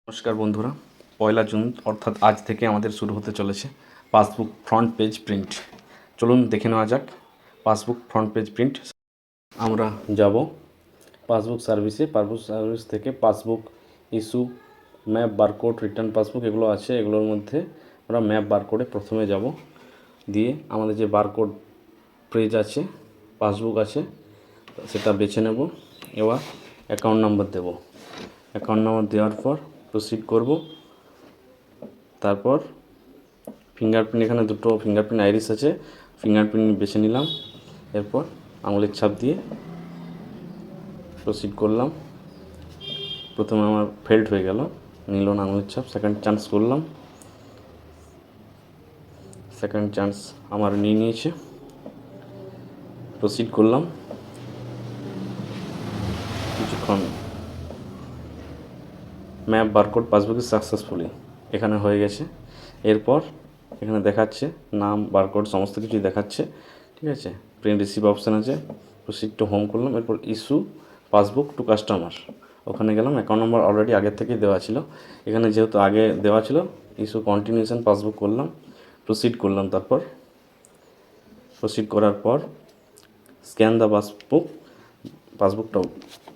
নমস্কার বন্ধুরা, 1 জুন অর্থাৎ আজ থেকে আমাদের শুরু হতে চলেছে পাসবুক ফ্রন্ট পেজ প্রিন্ট। চলুন দেখে নেওয়া যাক পাসবুক ফ্রন্ট পেজ প্রিন্ট। আমরা যাব পাসবুক সার্ভিসে। পাসবুক সার্ভিস থেকে passbook issue, map, barcode, return passbook এগুলো আছে। এগুলোর মধ্যে আমরা ম্যাপ বারকোডে প্রথমে যাব, দিয়ে আমাদের যে বারকোড পেজ আছে, পাসবুক আছে, সেটা বেছে নেব। এবার অ্যাকাউন্ট নাম্বার দেব। অ্যাকাউন্ট নাম্বার দেওয়ার পর প্রসিড করব। তারপর ফিঙ্গারপ্রিন্ট, এখানে দুটো ফিঙ্গারপ্রিন্ট আইরিস আছে, ফিঙ্গারপ্রিন্ট বেছে নিলাম। এরপর আঙুলের ছাপ দিয়ে প্রসিড করলাম। প্রথমে আমার ফেল্ড হয়ে গেল, নিল না আঙুলের ছাপ। সেকেন্ড চান্স করলাম, সেকেন্ড চান্স আমার নিয়ে নিয়েছে। প্রসিড করলাম। কিছুক্ষণ ম্যাপ বারকোড পাসবুকে সাকসেসফুলি এখানে হয়ে গেছে। এরপর এখানে দেখাচ্ছে নাম, বারকোড সমস্ত কিছুই দেখাচ্ছে, ঠিক আছে। প্রিন্ট রিসিভ অপশান আছে, প্রসিড টু হোম করলাম। এরপর ইস্যু পাসবুক টু কাস্টমার, ওখানে গেলাম। অ্যাকাউন্ট নাম্বার অলরেডি আগের থেকেই দেওয়া ছিল, এখানে যেহেতু আগে দেওয়া ছিল ইস্যু কন্টিনিউশন পাসবুক করলাম, প্রসিড করলাম। তারপর প্রসিড করার পর স্ক্যান দ্য পাসবুক, পাসবুকটা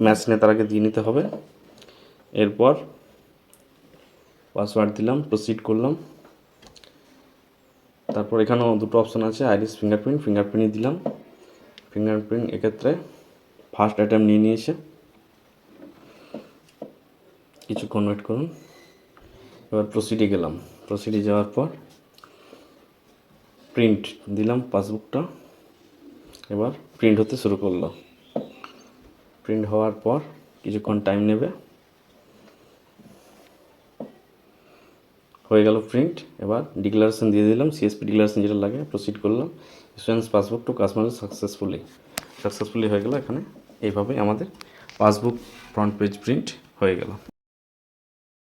ম্যাচ নিয়ে তার আগে দিয়ে নিতে হবে। এরপর পাসওয়ার্ড দিলাম, প্রসিড করলাম। তারপর এখানেও দুটো অপশান আছে, আইরিস, ফিঙ্গারপ্রিন্ট। ফিঙ্গারপ্রিন্ট দিলাম। ফিঙ্গারপ্রিন্ট এক্ষেত্রে ফার্স্ট অ্যাটেম্প নিয়ে নিয়েছে। কিছুক্ষণ ওয়েট করুন। এবার প্রসিডে গেলাম। প্রসিডে যাওয়ার পর প্রিন্ট দিলাম পাসবুকটা। এবার প্রিন্ট হতে শুরু করলো। প্রিন্ট হওয়ার পর কিছুক্ষণ টাইম নেবে। হয়ে গেল প্রিন্ট। এবার ডিক্লারেশন দিয়ে দিলাম, সিএসপি ডিক্লারেশন যেটা লাগে, প্রসিড করলাম। Issuance passbook to customer successfully হয়ে গেল। এখানে এইভাবে আমাদের পাসবুক ফ্রন্ট পেজ প্রিন্ট হয়ে গেল।